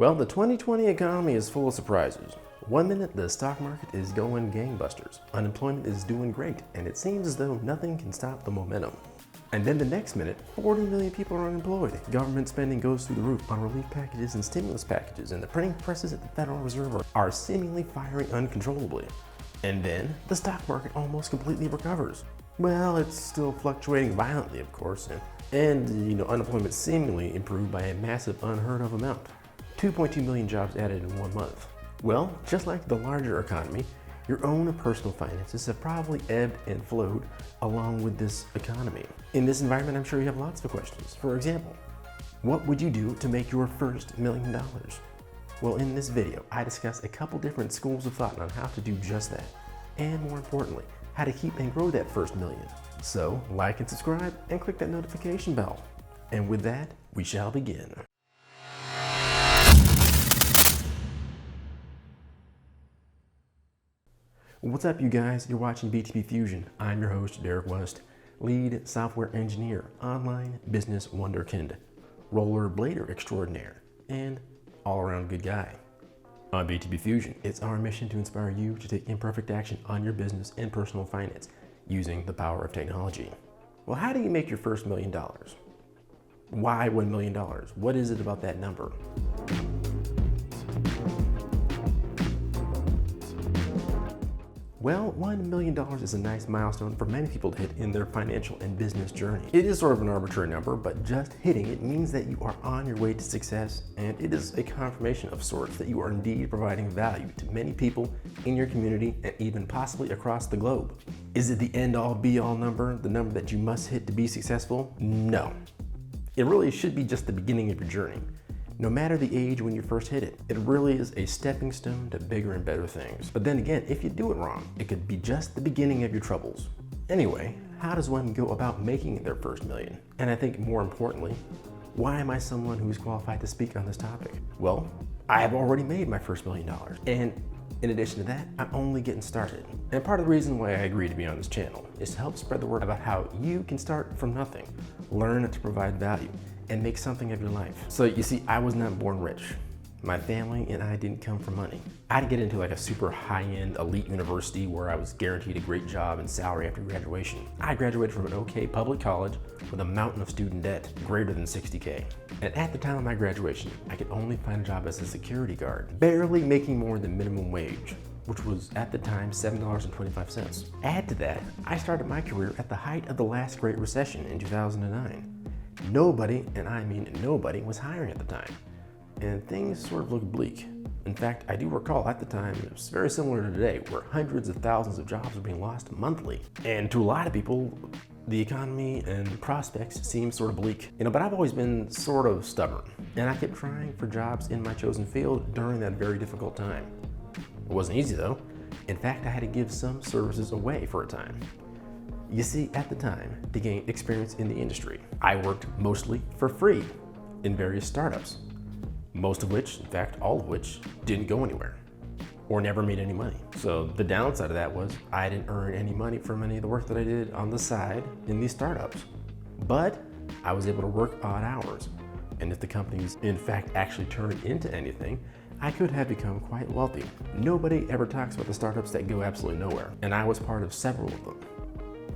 Well, the 2020 economy is full of surprises. One minute, the stock market is going gangbusters. Unemployment is doing great, and it seems as though nothing can stop the momentum. And then the next minute, 40 million people are unemployed. Government spending goes through the roof on relief packages and stimulus packages, and the printing presses at the Federal Reserve are seemingly firing uncontrollably. And then the stock market almost completely recovers. Well, it's still fluctuating violently, of course, and unemployment seemingly improved by a massive unheard of amount. 2.2 million jobs added in 1 month. Well, just like the larger economy, your own personal finances have probably ebbed and flowed along with this economy. In this environment, I'm sure you have lots of questions. For example, what would you do to make your first $1 million? Well, in this video, I discuss a couple different schools of thought on how to do just that, and more importantly, how to keep and grow that first million. So, like and subscribe, and click that notification bell. And with that, we shall begin. What's up, you guys? You're watching BTB Fusion. I'm your host, Derek West, lead software engineer, online business wonderkind, rollerblader extraordinaire, and all-around good guy. On BTB Fusion, it's our mission to inspire you to take imperfect action on your business and personal finance using the power of technology. Well, how do you make your first $1 million? Why $1 million? What is it about that number? Well, $1 million is a nice milestone for many people to hit in their financial and business journey. It is sort of an arbitrary number, but just hitting it means that you are on your way to success, and it is a confirmation of sorts that you are indeed providing value to many people in your community and even possibly across the globe. Is it the end-all be-all number, the number that you must hit to be successful? No. It really should be just the beginning of your journey. No matter the age when you first hit it, it really is a stepping stone to bigger and better things. But then again, if you do it wrong, it could be just the beginning of your troubles. Anyway, how does one go about making their first million? And I think more importantly, why am I someone who is qualified to speak on this topic? Well, I have already made my first $1 million. And in addition to that, I'm only getting started. And part of the reason why I agreed to be on this channel is to help spread the word about how you can start from nothing, learn to provide value, and make something of your life. So you see, I was not born rich. My family and I didn't come from money. I didn't get into like a super high-end elite university where I was guaranteed a great job and salary after graduation. I graduated from an okay public college with a mountain of student debt greater than 60K. And at the time of my graduation, I could only find a job as a security guard, barely making more than minimum wage, which was at the time $7.25. Add to that, I started my career at the height of the last Great Recession in 2009. Nobody, and I mean nobody, was hiring at the time, and things sort of looked bleak. In fact, I do recall at the time it was very similar to today, where hundreds of thousands of jobs were being lost monthly. And to a lot of people, the economy and prospects seem sort of bleak. But I've always been sort of stubborn, and I kept trying for jobs in my chosen field during that very difficult time. It wasn't easy though. In fact, I had to give some services away for a time. You see, at the time, to gain experience in the industry, I worked mostly for free in various startups, most of which, in fact, all of which, didn't go anywhere or never made any money. So the downside of that was I didn't earn any money from any of the work that I did on the side in these startups. But I was able to work odd hours. And if the companies, in fact, actually turned into anything, I could have become quite wealthy. Nobody ever talks about the startups that go absolutely nowhere, and I was part of several of them.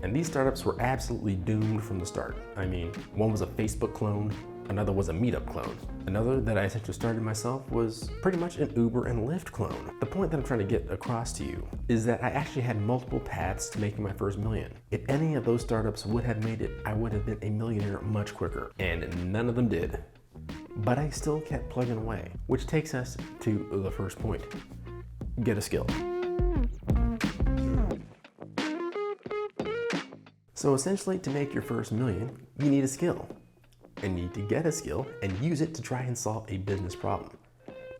And these startups were absolutely doomed from the start. I mean, one was a Facebook clone, another was a Meetup clone. Another that I essentially started myself was pretty much an Uber and Lyft clone. The point that I'm trying to get across to you is that I actually had multiple paths to making my first million. If any of those startups would have made it, I would have been a millionaire much quicker, and none of them did. But I still kept plugging away, which takes us to the first point. Get a skill. So essentially, to make your first million, you need a skill. And you need to get a skill and use it to try and solve a business problem,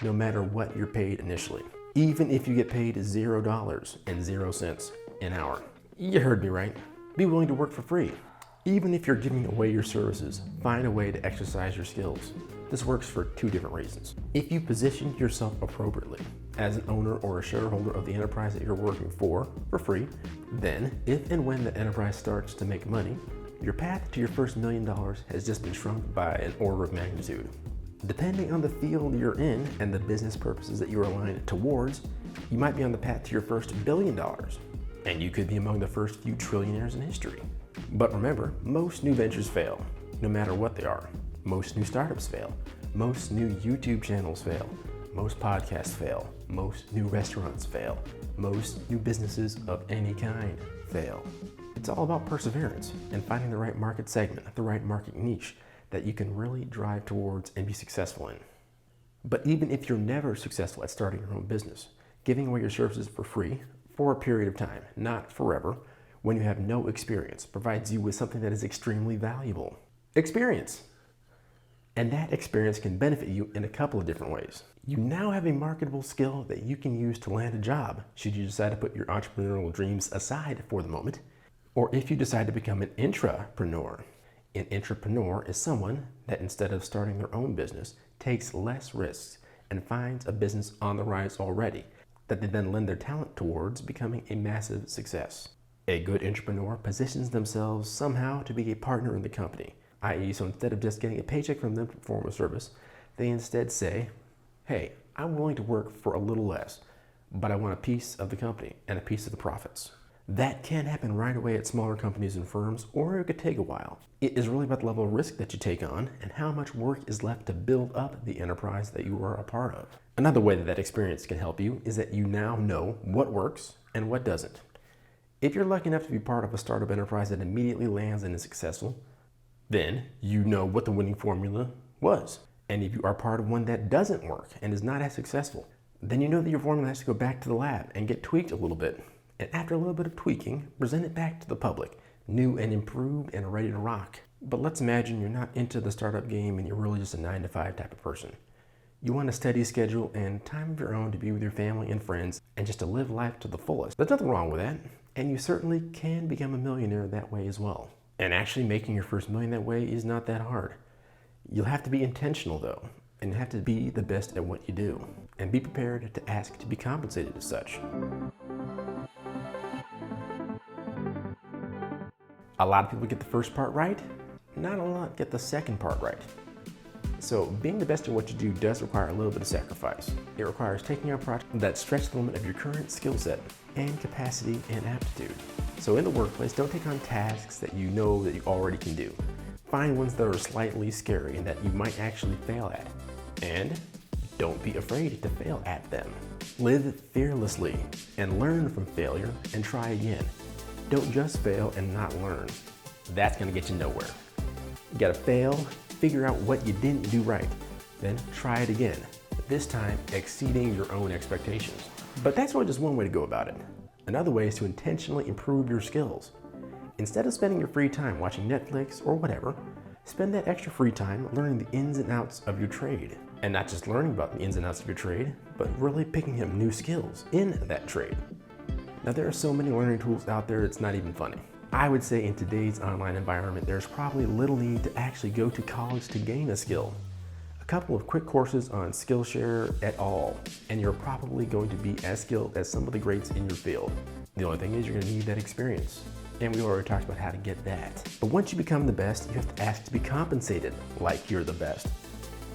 no matter what you're paid initially. Even if you get paid $0.00 an hour. You heard me right. Be willing to work for free. Even if you're giving away your services, find a way to exercise your skills. This works for two different reasons. If you position yourself appropriately as an owner or a shareholder of the enterprise that you're working for free, then if and when the enterprise starts to make money, your path to your first $1 million has just been shrunk by an order of magnitude. Depending on the field you're in and the business purposes that you're aligned towards, you might be on the path to your first $1 billion, and you could be among the first few trillionaires in history. But remember, most new ventures fail, no matter what they are. Most new startups fail. Most new YouTube channels fail. Most podcasts fail. Most new restaurants fail. Most new businesses of any kind fail. It's all about perseverance and finding the right market segment, the right market niche that you can really drive towards and be successful in. But even if you're never successful at starting your own business, giving away your services for free for a period of time, not forever, when you have no experience, provides you with something that is extremely valuable. Experience. And that experience can benefit you in a couple of different ways. You now have a marketable skill that you can use to land a job should you decide to put your entrepreneurial dreams aside for the moment, or if you decide to become an intrapreneur. An intrapreneur is someone that, instead of starting their own business, takes less risks and finds a business on the rise already that they then lend their talent towards becoming a massive success. A good intrapreneur positions themselves somehow to be a partner in the company, i.e., so instead of just getting a paycheck from them to perform a service, they instead say, hey, I'm willing to work for a little less, but I want a piece of the company and a piece of the profits. That can happen right away at smaller companies and firms, or it could take a while. It is really about the level of risk that you take on and how much work is left to build up the enterprise that you are a part of. Another way that experience can help you is that you now know what works and what doesn't. If you're lucky enough to be part of a startup enterprise that immediately lands and is successful, then you know what the winning formula was. And if you are part of one that doesn't work and is not as successful, then you know that your formula has to go back to the lab and get tweaked a little bit. And after a little bit of tweaking, present it back to the public, new and improved and ready to rock. But let's imagine you're not into the startup game and you're really just a 9-to-5 type of person. You want a steady schedule and time of your own to be with your family and friends and just to live life to the fullest. There's nothing wrong with that. And you certainly can become a millionaire that way as well. And actually making your first million that way is not that hard. You'll have to be intentional though, and you have to be the best at what you do. And be prepared to ask to be compensated as such. A lot of people get the first part right, not a lot get the second part right. So being the best at what you do does require a little bit of sacrifice. It requires taking on projects that stretch the limit of your current skill set and capacity and aptitude. So in the workplace, don't take on tasks that you know that you already can do. Find ones that are slightly scary and that you might actually fail at. And don't be afraid to fail at them. Live fearlessly and learn from failure and try again. Don't just fail and not learn. That's gonna get you nowhere. You gotta fail, figure out what you didn't do right, then try it again, this time exceeding your own expectations. But that's only just one way to go about it. Another way is to intentionally improve your skills. Instead of spending your free time watching Netflix or whatever, spend that extra free time learning the ins and outs of your trade. And not just learning about the ins and outs of your trade, but really picking up new skills in that trade. Now there are so many learning tools out there, it's not even funny. I would say in today's online environment, there's probably little need to actually go to college to gain a skill. A couple of quick courses on Skillshare et al., and you're probably going to be as skilled as some of the greats in your field. The only thing is you're gonna need that experience. And we already talked about how to get that. But once you become the best, you have to ask to be compensated like you're the best.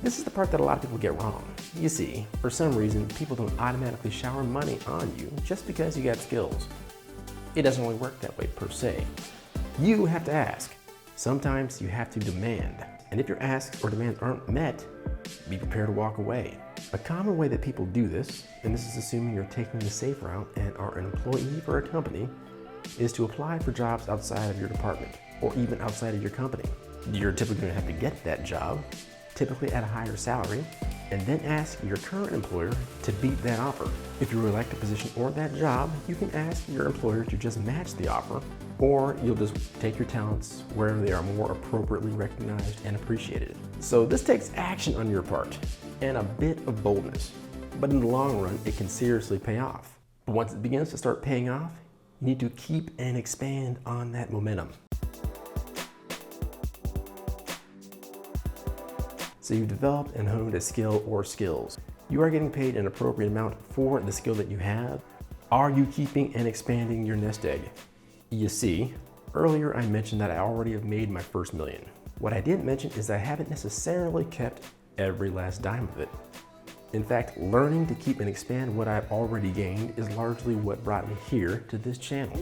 This is the part that a lot of people get wrong. You see, for some reason, people don't automatically shower money on you just because you got skills. It doesn't really work that way per se. You have to ask. Sometimes you have to demand. And if your asks or demands aren't met, be prepared to walk away. A common way that people do this, and this is assuming you're taking the safe route and are an employee for a company, is to apply for jobs outside of your department or even outside of your company. You're typically going to have to get that job, typically at a higher salary, and then ask your current employer to beat that offer. If you really like the position or that job, you can ask your employer to just match the offer, or you'll just take your talents wherever they are more appropriately recognized and appreciated. So this takes action on your part and a bit of boldness, but in the long run, it can seriously pay off. But once it begins to start paying off, you need to keep and expand on that momentum. So you've developed and honed a skill or skills. You are getting paid an appropriate amount for the skill that you have. Are you keeping and expanding your nest egg? You see, earlier I mentioned that I already have made my first million. What I didn't mention is that I haven't necessarily kept every last dime of it. In fact, learning to keep and expand what I've already gained is largely what brought me here to this channel.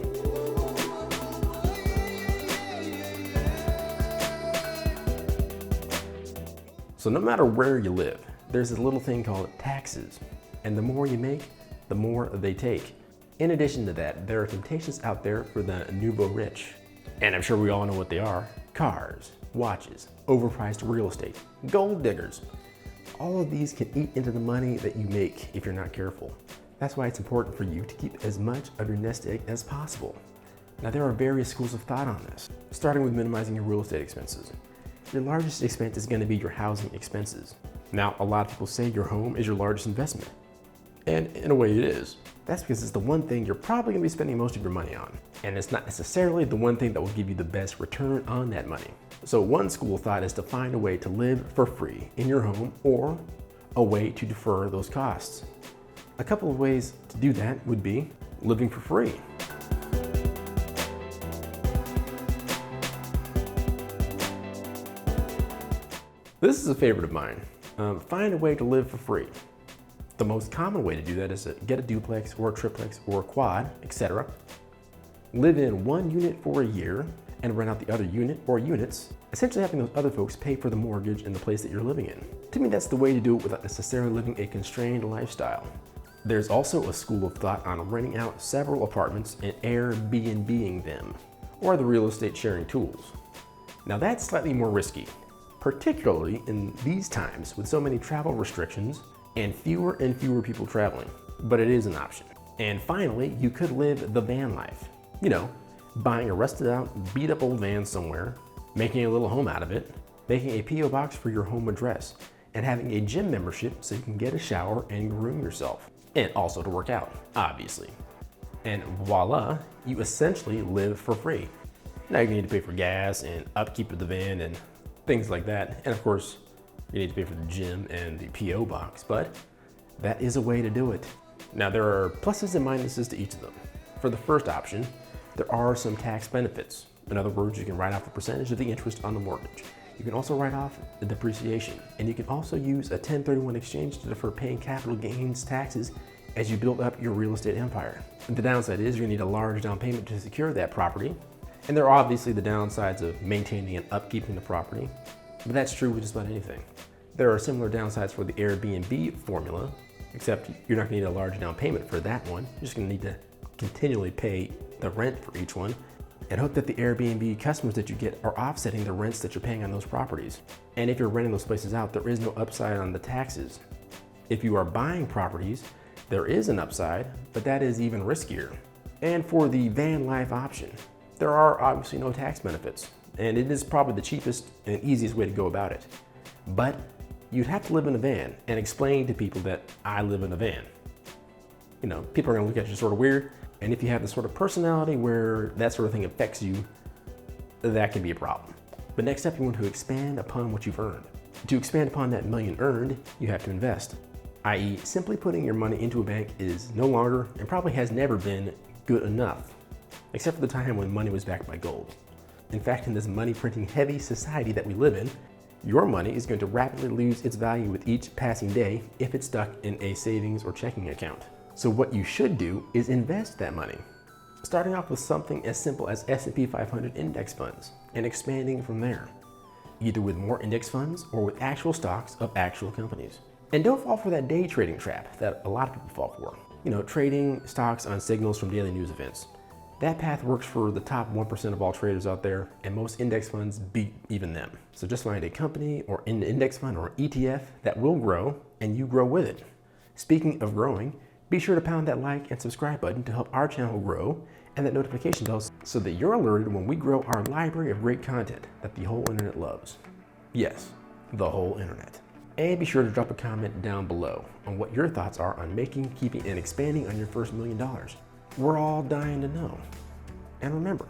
So no matter where you live, there's this little thing called taxes. And the more you make, the more they take. In addition to that, there are temptations out there for the nouveau rich. And I'm sure we all know what they are. Cars, watches, overpriced real estate, gold diggers. All of these can eat into the money that you make if you're not careful. That's why it's important for you to keep as much of your nest egg as possible. Now there are various schools of thought on this, starting with minimizing your real estate expenses. Your largest expense is going to be your housing expenses. Now, a lot of people say your home is your largest investment. And in a way it is. That's because it's the one thing you're probably going to be spending most of your money on. And it's not necessarily the one thing that will give you the best return on that money. So one school of thought is to find a way to live for free in your home or a way to defer those costs. A couple of ways to do that would be living for free. This is a favorite of mine. Find a way to live for free. The most common way to do that is to get a duplex or a triplex or a quad, etc. Live in one unit for a year and rent out the other unit or units, essentially having those other folks pay for the mortgage in the place that you're living in. To me, that's the way to do it without necessarily living a constrained lifestyle. There's also a school of thought on renting out several apartments and Airbnb-ing them, or the real estate sharing tools. Now that's slightly more risky, particularly in these times with so many travel restrictions and fewer people traveling, but it is an option. And finally, you could live the van life. You know, buying a rusted out, beat up old van somewhere, making a little home out of it, making a P.O. box for your home address, and having a gym membership so you can get a shower and groom yourself. And also to work out, obviously. And voila, you essentially live for free. Now you need to pay for gas and upkeep of the van and things like that. And of course, you need to pay for the gym and the P.O. box, but that is a way to do it. Now there are pluses and minuses to each of them. For the first option, there are some tax benefits. In other words, you can write off a percentage of the interest on the mortgage. You can also write off the depreciation, and you can also use a 1031 exchange to defer paying capital gains taxes as you build up your real estate empire. The downside is you're gonna need a large down payment to secure that property, and there are obviously the downsides of maintaining and upkeeping the property, but that's true with just about anything. There are similar downsides for the Airbnb formula, except you're not gonna need a large down payment for that one. You're just gonna need to continually pay the rent for each one and hope that the Airbnb customers that you get are offsetting the rents that you're paying on those properties. And if you're renting those places out, there is no upside on the taxes. If you are buying properties, there is an upside, but that is even riskier. And for the van life option, there are obviously no tax benefits, and it is probably the cheapest and easiest way to go about it. But you'd have to live in a van and explain to people that I live in a van. You know, people are gonna look at you sort of weird, and if you have the sort of personality where that sort of thing affects you, that can be a problem. But next up, you want to expand upon what you've earned. To expand upon that million earned, you have to invest, i.e. simply putting your money into a bank is no longer, and probably has never been, good enough, except for the time when money was backed by gold. In fact, in this money printing heavy society that we live in, your money is going to rapidly lose its value with each passing day if it's stuck in a savings or checking account. So what you should do is invest that money, starting off with something as simple as S&P 500 index funds and expanding from there, either with more index funds or with actual stocks of actual companies. And don't fall for that day trading trap that a lot of people fall for. You know, trading stocks on signals from daily news events. That path works for the top 1% of all traders out there, and most index funds beat even them. So just find a company or an index fund or an ETF that will grow, and you grow with it. Speaking of growing, be sure to pound that like and subscribe button to help our channel grow, and that notification bell so that you're alerted when we grow our library of great content that the whole internet loves. Yes, the whole internet. And be sure to drop a comment down below on what your thoughts are on making, keeping, and expanding on your first $1 million. We're all dying to know. And remember,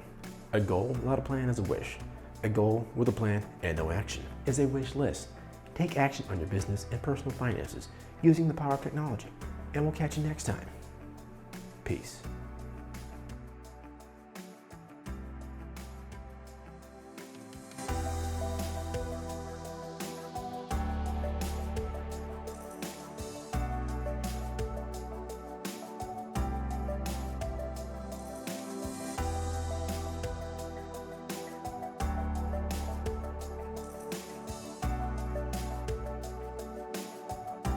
a goal without a plan is a wish. A goal with a plan and no action is a wish list. Take action on your business and personal finances using the power of technology. And we'll catch you next time. Peace.